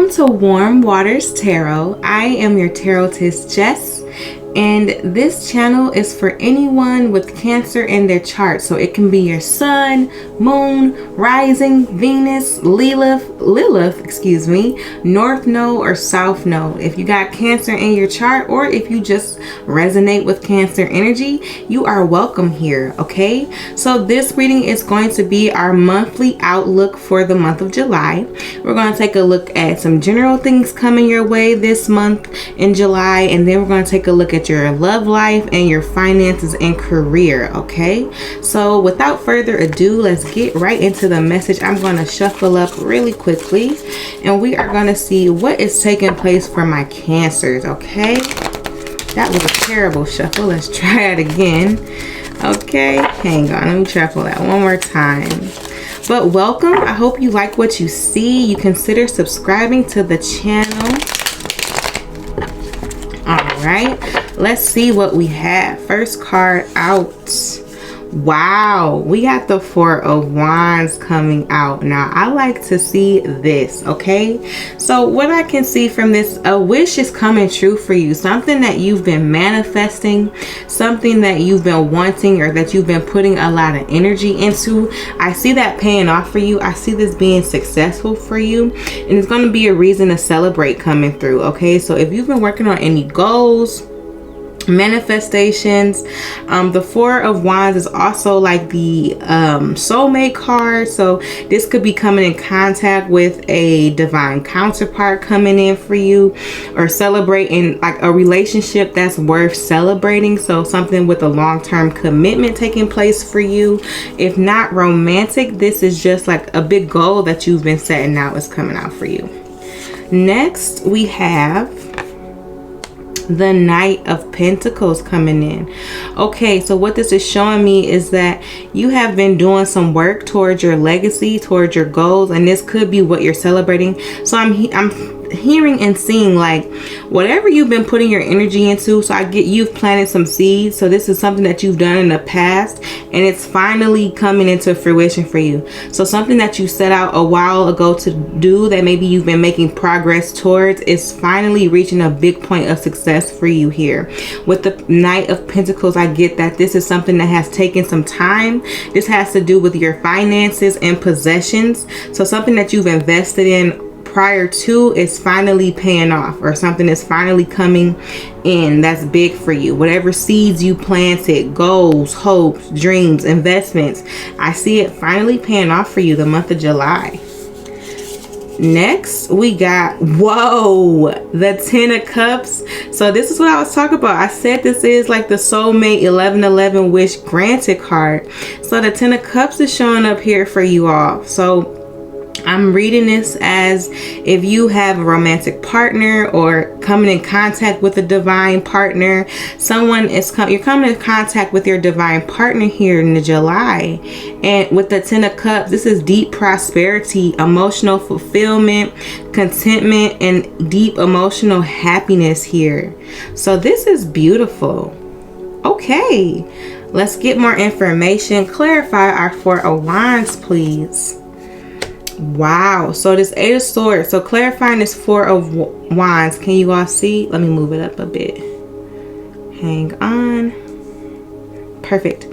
Welcome to Warm Waters Tarot. I am your tarotist, Jess, and this channel is for anyone with Cancer in their chart. So it can be your sun, moon, rising, Venus, Lilith, North Node or South Node. If you got Cancer in your chart, or if you just resonate with Cancer energy, you are welcome here, okay? So this reading is going to be our monthly outlook for the month of July. We're going to take a look at some general things coming your way this month in July, and then we're going to take a look at your love life and your finances and career, okay? So without further ado, let's get right into the message. I'm going to shuffle up really quickly, and we are going to see what is taking place for my Cancers, okay? That was a terrible shuffle. Let's try it again. Okay, hang on. Let me shuffle that one more time. But welcome. I hope you like what you see. You consider subscribing to the channel. All right, let's see what we have. First card out. Wow, we got the Four of Wands coming out. Now, I like to see this, okay? So what I can see from this, a wish is coming true for you. Something that you've been manifesting, something that you've been wanting, or that you've been putting a lot of energy into. I see that paying off for you. I see this being successful for you, and it's going to be a reason to celebrate coming through, okay? So if you've been working on any goals, manifestations, the Four of Wands is also like the soulmate card. So this could be coming in contact with a divine counterpart coming in for you, or celebrating like a relationship that's worth celebrating. So something with a long-term commitment taking place for you. If not romantic, this is just like a big goal that you've been setting out is coming out for you. Next, we have the Knight of Pentacles coming in. Okay, so what this is showing me is that you have been doing some work towards your legacy, towards your goals, and this could be what you're celebrating. So I'm hearing and seeing like whatever you've been putting your energy into. So I get you've planted some seeds. So this is something that you've done in the past, and it's finally coming into fruition for you. So something that you set out a while ago to do, that maybe you've been making progress towards, is finally reaching a big point of success for you here. With the Knight of Pentacles, I get that this is something that has taken some time. This has to do with your finances and possessions. So something that you've invested in prior to is finally paying off, or something is finally coming in that's big for you. Whatever seeds you planted, goals, hopes, dreams, investments, I see it finally paying off for you the month of July. Next, we got, whoa, the Ten of Cups. So this is what I was talking about. I said this is like the soulmate 1111 wish granted card. So the Ten of Cups is showing up here for you all. So I'm reading this as if you have a romantic partner, or coming in contact with a divine partner. You're coming in contact with your divine partner here in the July. And with the Ten of Cups, this is deep prosperity, emotional fulfillment, contentment, and deep emotional happiness here. So this is beautiful. Okay, let's get more information. Clarify our Four of Wands, please. Wow, so this Eight of Swords, so clarifying this Four of Wands, can you all see? Let me move it up a bit. Hang on. Perfect.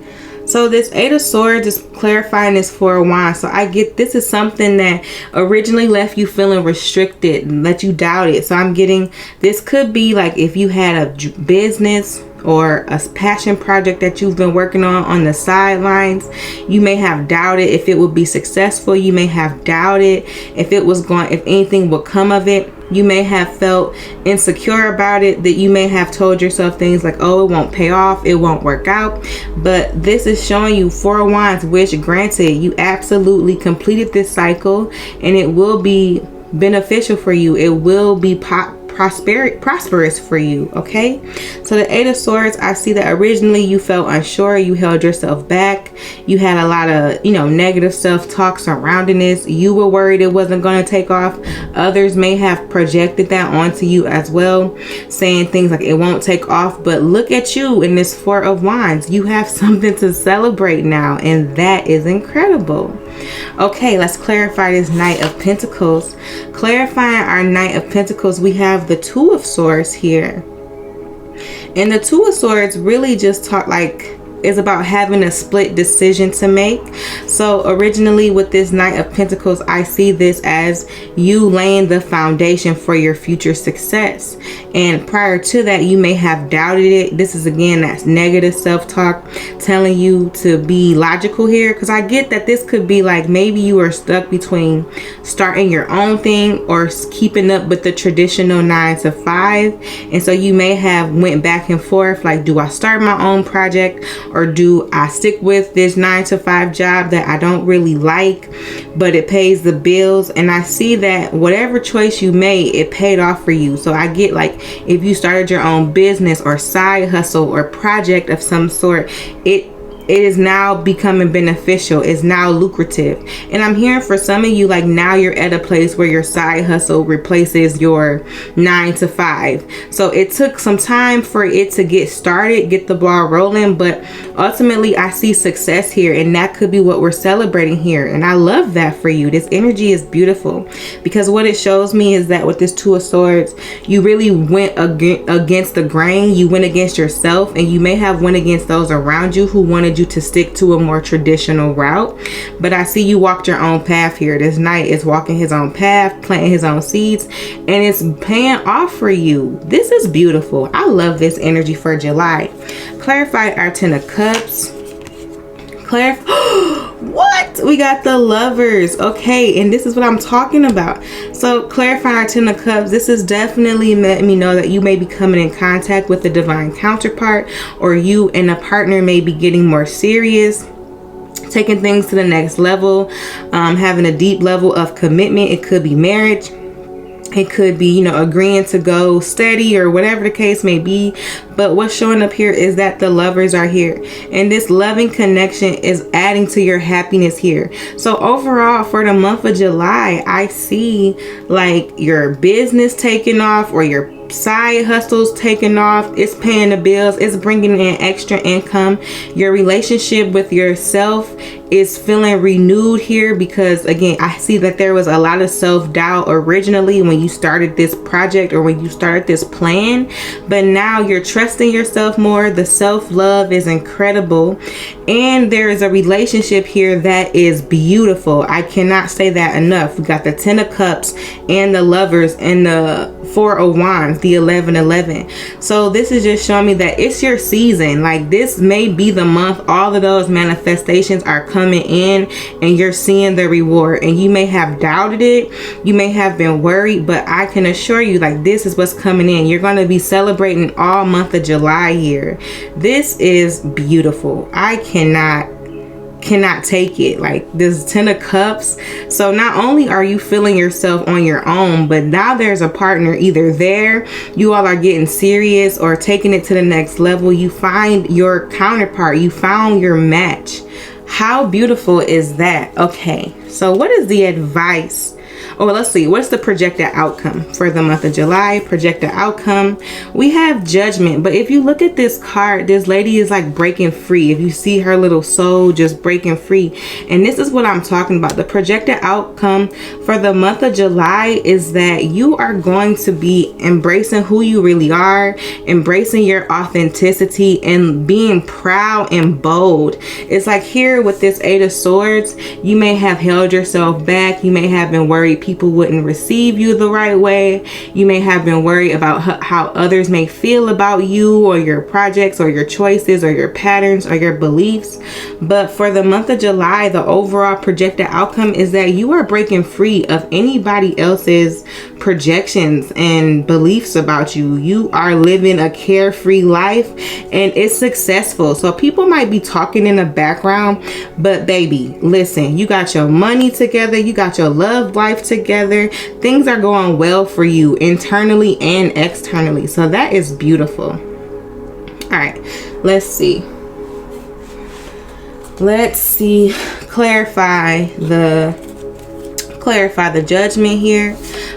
So this Eight of Swords is clarifying this Four of Wands. So I get this is something that originally left you feeling restricted and let you doubt it. So I'm getting, this could be like if you had a business or a passion project that you've been working on the sidelines. You may have doubted if it would be successful. You may have doubted if anything would come of it. You may have felt insecure about it, that you may have told yourself things like, oh, it won't pay off, it won't work out. But this is showing you Four of Wands, wish granted. You absolutely completed this cycle, and it will be beneficial for you. It will be prosperous for you. Okay, so the Eight of Swords, I see that originally you felt unsure, you held yourself back, you had a lot of negative self-talk surrounding this. You were worried it wasn't going to take off. Others may have projected that onto you as well, saying things like it won't take off. But look at you in this Four of Wands. You have something to celebrate now, and that is incredible. Okay, let's clarify this Knight of Pentacles. Clarifying our Knight of Pentacles, we have the Two of Swords here. And the Two of Swords really just is about having a split decision to make. So originally with this Knight of Pentacles, I see this as you laying the foundation for your future success. And prior to that, you may have doubted it. This is again that negative self-talk telling you to be logical here, because I get that this could be like maybe you are stuck between starting your own thing or keeping up with the traditional 9 to 5. And so you may have went back and forth, like, do I start my own project, or do I stick with this 9 to 5 job that I don't really like, but it pays the bills? And I see that whatever choice you made, it paid off for you. So I get like if you started your own business or side hustle or project of some sort, it is now becoming beneficial. It's now lucrative. And I'm hearing for some of you, like now you're at a place where your side hustle replaces your 9 to 5. So it took some time for it to get started, get the ball rolling, but ultimately I see success here, and that could be what we're celebrating here. And I love that for you. This energy is beautiful, because what it shows me is that with this Two of Swords, you really went against the grain. You went against yourself, and you may have went against those around you who wanted you to stick to a more traditional route. But I see you walked your own path here. This Knight is walking his own path, planting his own seeds, and it's paying off for you. This is beautiful. I love this energy for July. Clarify our 10 of Cups. What? We got the Lovers. Okay, and this is what I'm talking about. So clarifying our 10 of Cups, this is definitely letting me know that you may be coming in contact with a divine counterpart, or you and a partner may be getting more serious, taking things to the next level, having a deep level of commitment. It could be marriage. It could be, agreeing to go steady, or whatever the case may be. But what's showing up here is that the Lovers are here, and this loving connection is adding to your happiness here. So overall for the month of July, I see like your business taking off, or your side hustles taking off. It's paying the bills. It's bringing in extra income. Your relationship with yourself is feeling renewed here, because again, I see that there was a lot of self-doubt originally when you started this project or when you started this plan, but now you're trusting yourself more. The self-love is incredible, and there is a relationship here that is beautiful. I cannot say that enough. We got the 10 of Cups and the Lovers and the Four of Wands, the 11-11. So this is just showing me that it's your season. Like this may be the month all of those manifestations are coming in, and you're seeing the reward. And you may have doubted it, you may have been worried, but I can assure you, like, this is what's coming in. You're going to be celebrating all month of July here. This is beautiful. I cannot take it. Like this 10 of Cups. So not only are you feeling yourself on your own, but now there's a partner either there, you all are getting serious, or taking it to the next level. You find your counterpart, you found your match. How beautiful is that? Okay, so what is the advice? Oh, let's see. What's the projected outcome for the month of July? Projected outcome. We have Judgment. But if you look at this card, this lady is like breaking free. If you see her little soul just breaking free. And this is what I'm talking about. The projected outcome for the month of July is that you are going to be embracing who you really are, embracing your authenticity, and being proud and bold. It's like here with this 8 of Swords, you may have held yourself back. You may have been worried people wouldn't receive you the right way. You may have been worried about how others may feel about you, or your projects, or your choices, or your patterns, or your beliefs. But for the month of July, the overall projected outcome is that you are breaking free of anybody else's projections and beliefs about you. You are living a carefree life and it's successful. So people might be talking in the background, but baby, listen, you got your money together, you got your love life together. Things are going well for you internally and externally. So that is beautiful. All right, let's see. Clarify the judgment here.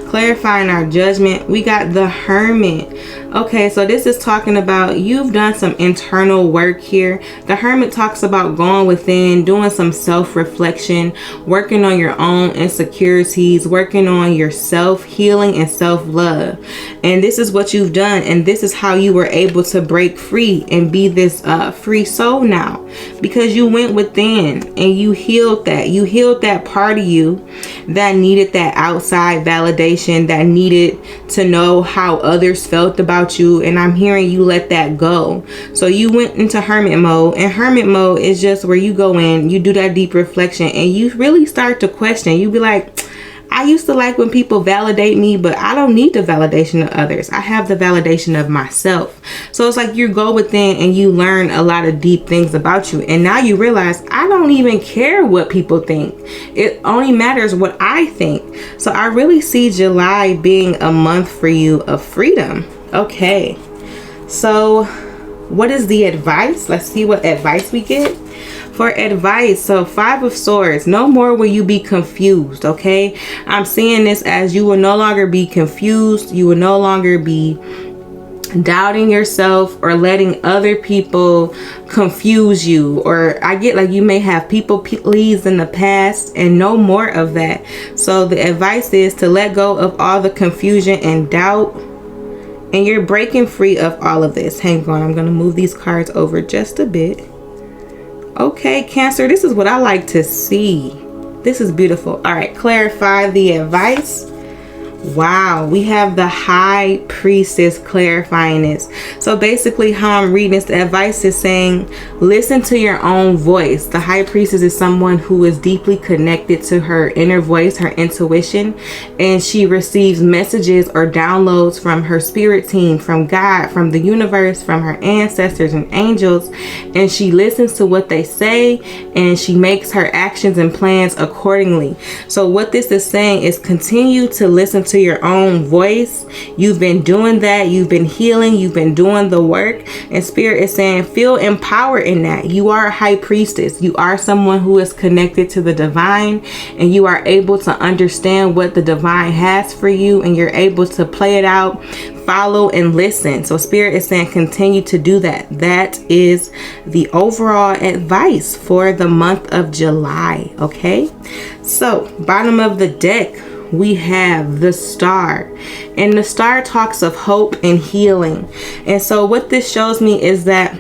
Clarifying our judgment, we got the Hermit. Okay, so this is talking about you've done some internal work here. The Hermit talks about going within, doing some self-reflection, working on your own insecurities, working on your self-healing and self-love. And this is what you've done, and this is how you were able to break free and be this free soul now, because you went within and you healed that. You healed that part of you that needed that outside validation, that needed to know how others felt about you, and I'm hearing you let that go. So you went into hermit mode, and hermit mode is just where you go in, you do that deep reflection, and you really start to question. You be like, I used to like when people validate me, but I don't need the validation of others. I have the validation of myself. So it's like you go within and you learn a lot of deep things about you. And now you realize I don't even care what people think. It only matters what I think. So I really see July being a month for you of freedom. Okay. So what is the advice? Let's see what advice we get. For advice, so 5 of Swords, no more will you be confused, okay? I'm seeing this as you will no longer be confused. You will no longer be doubting yourself or letting other people confuse you. Or I get like you may have people pleased in the past, and no more of that. So the advice is to let go of all the confusion and doubt, and you're breaking free of all of this. Hang on, I'm going to move these cards over just a bit. Okay, Cancer, this is what I like to see. This is beautiful. All right, clarify the advice. Wow, we have the High Priestess clarifying this. So basically how I'm reading this, the advice is saying, listen to your own voice. The High Priestess is someone who is deeply connected to her inner voice, her intuition, and she receives messages or downloads from her spirit team, from God, from the universe, from her ancestors and angels, and she listens to what they say and she makes her actions and plans accordingly. So what this is saying is continue to listen to your own voice. You've been doing that. You've been healing. You've been doing the work. And Spirit is saying feel empowered in that. You are a High Priestess. You are someone who is connected to the divine, and you are able to understand what the divine has for you, and you're able to play it out, follow, and listen. So Spirit is saying continue to do that. That is the overall advice for the month of July. Okay, so bottom of the deck, we have the Star, and the Star talks of hope and healing. And so what this shows me is that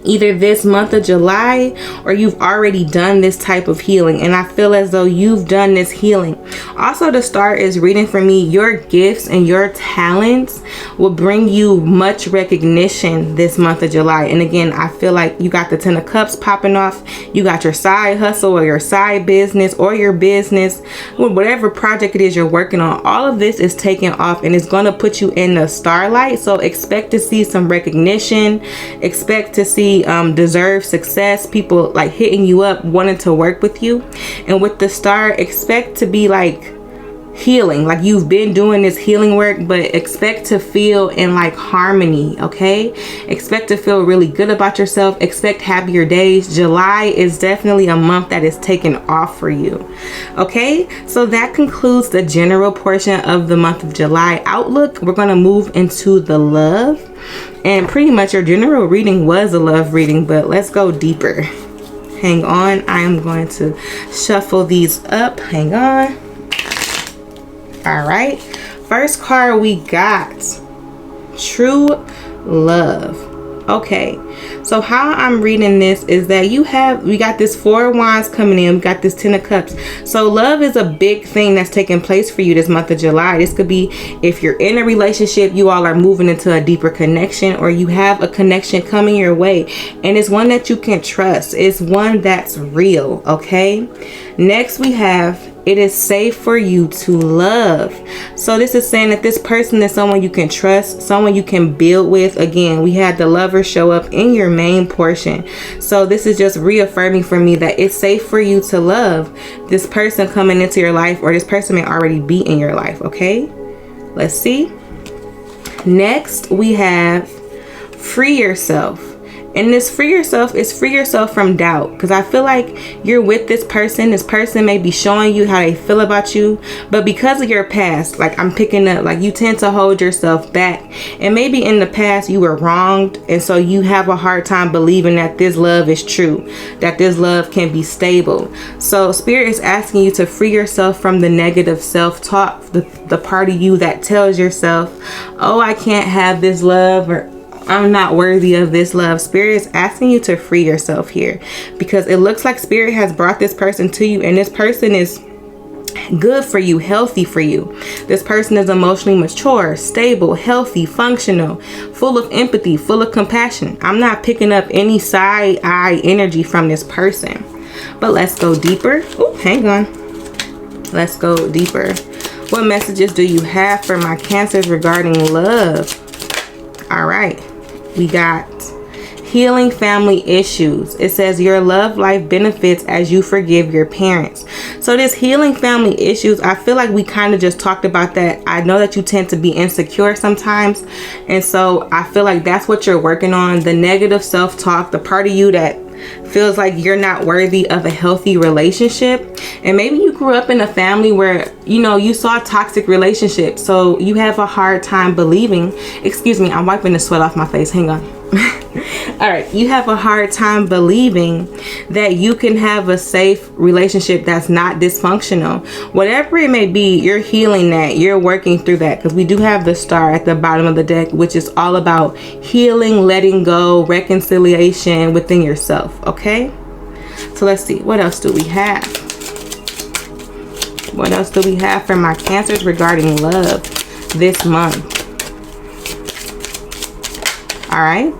either this month of July or you've already done this type of healing, and I feel as though you've done this healing. Also, the Star is reading for me your gifts and your talents will bring you much recognition this month of July. And again, I feel like you got the 10 of Cups popping off. You got your side hustle or your side business or your business, whatever project it is you're working on. All of this is taking off and it's going to put you in the starlight. So expect to see some recognition. Expect to see deserved success, people like hitting you up wanting to work with you. And with the Star, expect to be like healing, like you've been doing this healing work, but expect to feel in like harmony. Okay, expect to feel really good about yourself. Expect happier days. July is definitely a month that is taking off for you. Okay, so that concludes the general portion of the month of July outlook. We're going to move into the love, and pretty much your general reading was a love reading, but let's go deeper. Hang on, I am going to shuffle these up. Hang on. All right, first card we got True Love. Okay, so how I'm reading this is that we got this 4 of Wands coming in, we got this 10 of Cups. So love is a big thing that's taking place for you this month of July. This could be if you're in a relationship, you all are moving into a deeper connection, or you have a connection coming your way, and it's one that you can trust. It's one that's real. Okay, next we have It is safe for you to love. So this is saying that this person is someone you can trust, someone you can build with. Again, we had the Lover show up in your main portion. So this is just reaffirming for me that it's safe for you to love this person coming into your life, or this person may already be in your life. Okay, let's see. Next, we have free yourself. And this free yourself is free yourself from doubt, because I feel like you're with this person. This person may be showing you how they feel about you, but because of your past, like I'm picking up, like you tend to hold yourself back, and maybe in the past you were wronged, and so you have a hard time believing that this love is true, that this love can be stable. So Spirit is asking you to free yourself from the negative self-talk, the part of you that tells yourself, oh, I can't have this love, or I'm not worthy of this love. Spirit is asking you to free yourself here, because it looks like Spirit has brought this person to you, and this person is good for you, healthy for you. This person is emotionally mature, stable, healthy, functional, full of empathy, full of compassion. I'm not picking up any side eye energy from this person. But let's go deeper. Oh, hang on. Let's go deeper. What messages do you have for my Cancers regarding love? All right. We got healing family issues. It says your love life benefits as you forgive your parents. So this healing family issues, I feel like we kind of just talked about that. I know that you tend to be insecure sometimes, and so I feel like that's what you're working on. The negative self-talk, the part of you that feels like you're not worthy of a healthy relationship. And maybe you grew up in a family where, you know, you saw toxic relationships, so you have a hard time believing, excuse me, I'm wiping the sweat off my face, hang on. All right, you have a hard time believing that you can have a safe relationship that's not dysfunctional. Whatever it may be, you're healing that, you're working through that, because we do have the Star at the bottom of the deck, which is all about healing, letting go, reconciliation within yourself. Okay, so let's see, what else do we have? What else do we have for my Cancers regarding love this month? All right,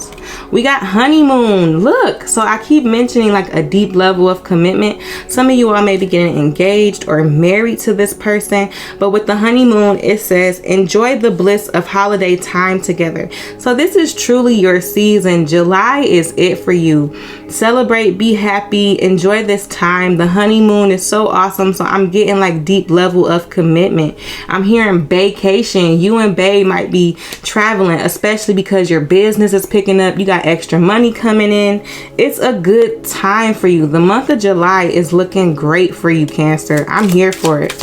we got honeymoon. Look, so I keep mentioning like a deep level of commitment. Some of you all may be getting engaged or married to this person, but with the honeymoon, it says enjoy the bliss of holiday time together. So this is truly your season. July is it for you. Celebrate, be happy, enjoy this time. The honeymoon is so awesome. So I'm getting like deep level of commitment. I'm hearing vacation. You and bae might be traveling, especially because your business is picking up. You got extra money coming in. It's a good time for you. The month of July is looking great for you, Cancer. I'm here for it.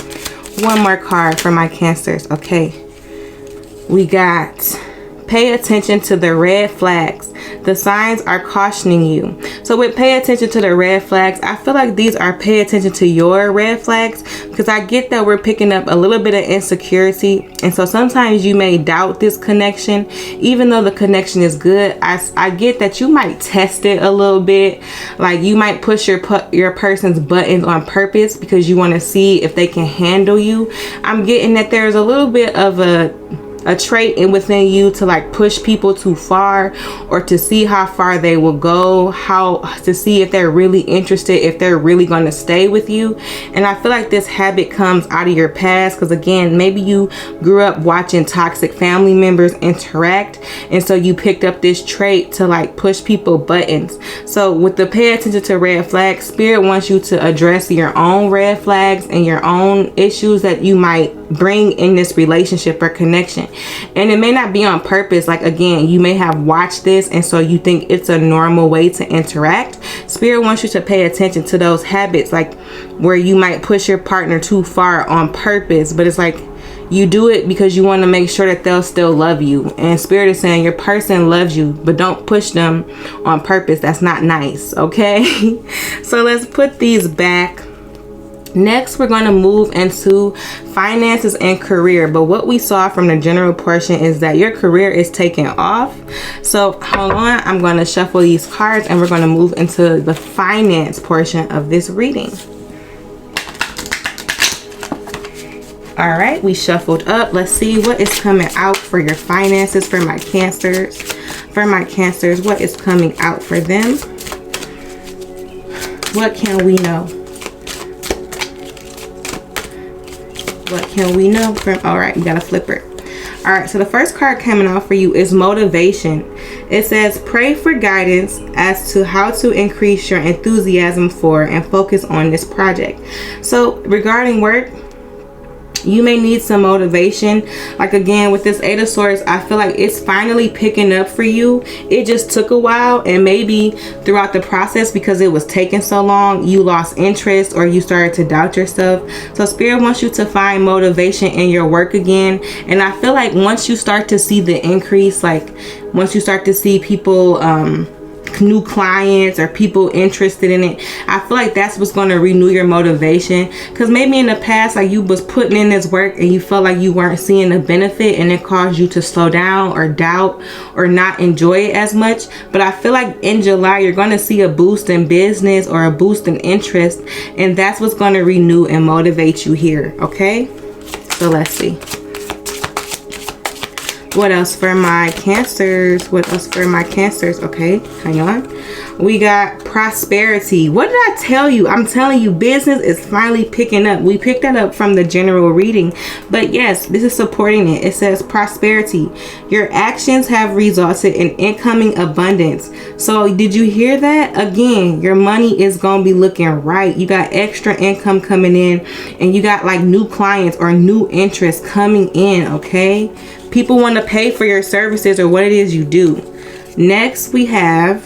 One more card for my Cancers. Okay, we got pay attention to the red flags. The signs are cautioning you. So with pay attention to the red flags, I feel like these are pay attention to your red flags, because I get that we're picking up a little bit of insecurity, and so sometimes you may doubt this connection even though the connection is good. I get that you might test it a little bit, like you might push your person's buttons on purpose because you want to see if they can handle you. I'm getting that there's a little bit of a trait within you to like push people too far, or to see how far they will go, how to see if they're really interested, if they're really going to stay with you. And I feel like this habit comes out of your past, because again, maybe you grew up watching toxic family members interact, and so you picked up this trait to like push people buttons. So with the pay attention to red flags, Spirit wants you to address your own red flags and your own issues that you might bring in this relationship or connection. And it may not be on purpose. Like again, you may have watched this and so you think it's a normal way to interact. Spirit wants you to pay attention to those habits, like where you might push your partner too far on purpose, but it's like you do it because you want to make sure that they'll still love you. And Spirit is saying your person loves you, but don't push them on purpose. That's not nice. Okay, so let's put these back. Next, we're going to move into finances and career. But what we saw from the general portion is that your career is taking off. So hold on, I'm going to shuffle these cards and we're going to move into the finance portion of this reading. All right, we shuffled up. Let's see what is coming out for your finances for my Cancers. For my Cancers, what is coming out for them? What can we know? What can we know from, all right, you got a flipper. All right, so the first card coming out for you is motivation. It says, pray for guidance as to how to increase your enthusiasm for and focus on this project. So regarding work, you may need some motivation. Like again, with this Eight of Swords, I feel like it's finally picking up for you. It just took a while, and maybe throughout the process, because it was taking so long, you lost interest or you started to doubt yourself. So Spirit wants you to find motivation in your work again. And I feel like once you start to see the increase, like once you start to see people new clients or people interested in it, I feel like that's what's going to renew your motivation. Because maybe in the past, like, you was putting in this work and you felt like you weren't seeing the benefit, and it caused you to slow down or doubt or not enjoy it as much. But I feel like in July, you're going to see a boost in business or a boost in interest, and that's what's going to renew and motivate you here. Okay, so let's see. What else for my Cancers? What else for my Cancers? Okay, hang on. We got prosperity. What did I tell you? I'm telling you, business is finally picking up. We picked that up from the general reading. But yes, this is supporting it. It says prosperity. Your actions have resulted in incoming abundance. So did you hear that? Again, your money is going to be looking right. You got extra income coming in, and you got like new clients or new interest coming in, okay? People want to pay for your services or what it is you do. Next, we have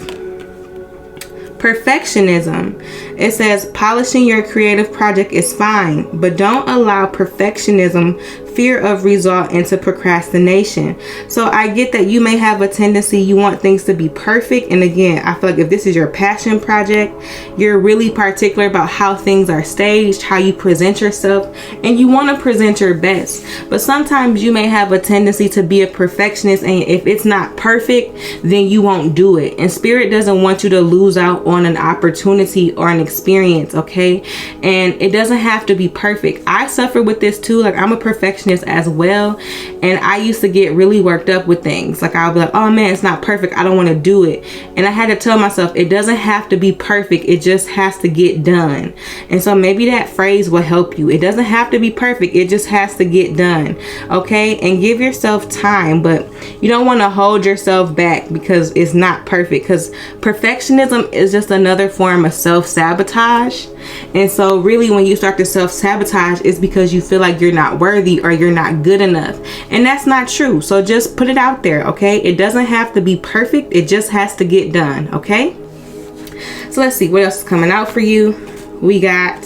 perfectionism. It says polishing your creative project is fine, but don't allow perfectionism, fear of result, into procrastination. So I get that you may have a tendency, you want things to be perfect. And again, I feel like if this is your passion project, you're really particular about how things are staged, how you present yourself, and you want to present your best. But sometimes you may have a tendency to be a perfectionist, and if it's not perfect, then you won't do it. And Spirit doesn't want you to lose out on an opportunity or an experience, okay? And it doesn't have to be perfect. I suffer with this too. Like, I'm a perfectionist as well, and I used to get really worked up with things. Like, I'll be like, oh man, it's not perfect, I don't want to do it. And I had to tell myself, it doesn't have to be perfect, it just has to get done. And so maybe that phrase will help you. It doesn't have to be perfect, it just has to get done, okay? And give yourself time, but you don't want to hold yourself back because it's not perfect, because perfectionism is just another form of self-sabotage. And so really, when you start to self-sabotage, it's because you feel like you're not worthy or you're not good enough, and that's not true. So just put it out there, okay? It doesn't have to be perfect, it just has to get done, okay? So let's see what else is coming out for you. We got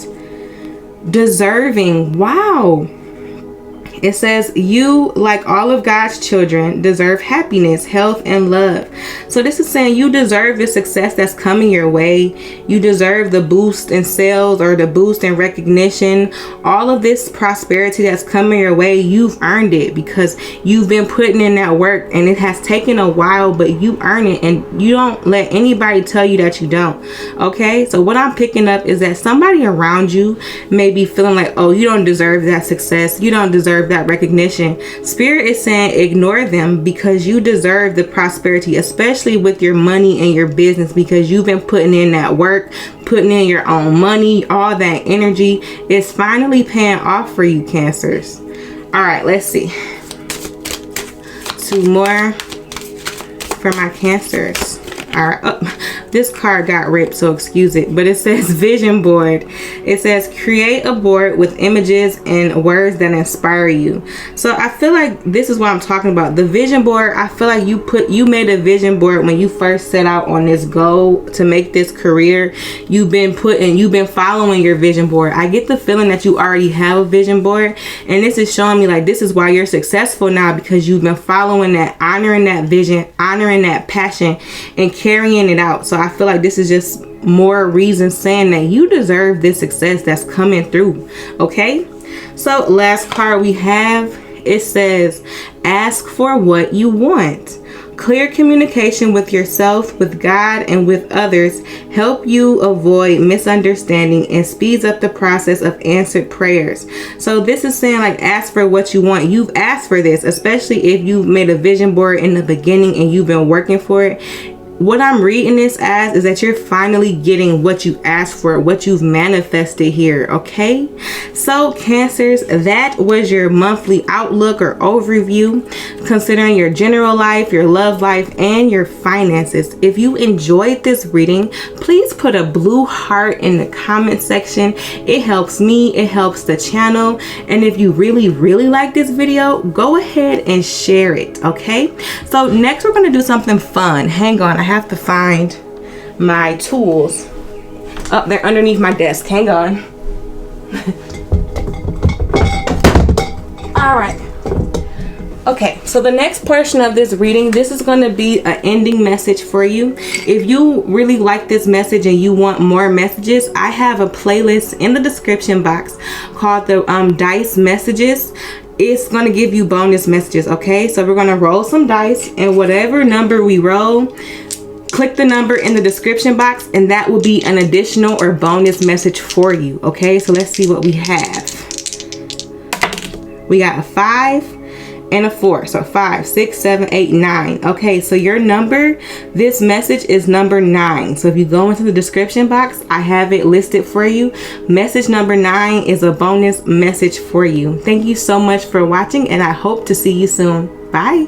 deserving. Wow. It says you, like all of God's children, deserve happiness, health, and love. So this is saying you deserve the success that's coming your way. You deserve the boost in sales or the boost in recognition. All of this prosperity that's coming your way, you've earned it because you've been putting in that work, and it has taken a while, but you earn it, and you don't let anybody tell you that you don't, okay? So what I'm picking up is that somebody around you may be feeling like, oh, you don't deserve that success, you don't deserve that recognition. Spirit is saying ignore them, because you deserve the prosperity, especially with your money and your business, because you've been putting in that work, putting in your own money. All that energy is finally paying off for you, Cancers. All right, let's see. 2 more for my Cancers. All right, this card got ripped, so excuse it, but it says vision board. It says create a board with images and words that inspire you. So I feel like this is what I'm talking about. The vision board, I feel like you made a vision board when you first set out on this goal to make this career. You've been following your vision board. I get the feeling that you already have a vision board, and this is showing me like this is why you're successful now, because you've been following that, honoring that vision, honoring that passion, and carrying it out. So I feel like this is just more reason saying that you deserve this success that's coming through, okay? So last card we have, it says ask for what you want. Clear communication with yourself, with God, and with others help you avoid misunderstanding and speeds up the process of answered prayers. So this is saying like ask for what you want. You've asked for this, especially if you've made a vision board in the beginning and you've been working for it. what I'm reading this as is that you're finally getting what you asked for, what you've manifested here, okay? So Cancers, that was your monthly outlook or overview considering your general life, your love life, and your finances. If you enjoyed this reading, please put a blue heart in the comment section. It helps me, it helps the channel, and if you really like this video, go ahead and share it, okay? So next we're going to do something fun. Hang on, I have to find my tools. Oh, they're underneath my desk. Hang on. All right. Okay, so the next portion of this reading, this is going to be an ending message for you. If you really like this message and you want more messages, I have a playlist in the description box called the Dice Messages. It's going to give you bonus messages, okay? So we're going to roll some dice, and whatever number we roll, click the number in the description box, and that will be an additional or bonus message for you, okay? So let's see what we have. We got a 5 and a 4. So 5, 6, 7, 8, 9. Okay, so your number, this message is number 9. So if you go into the description box, I have it listed for you. Message number 9 is a bonus message for you. Thank you so much for watching, and I hope to see you soon. Bye.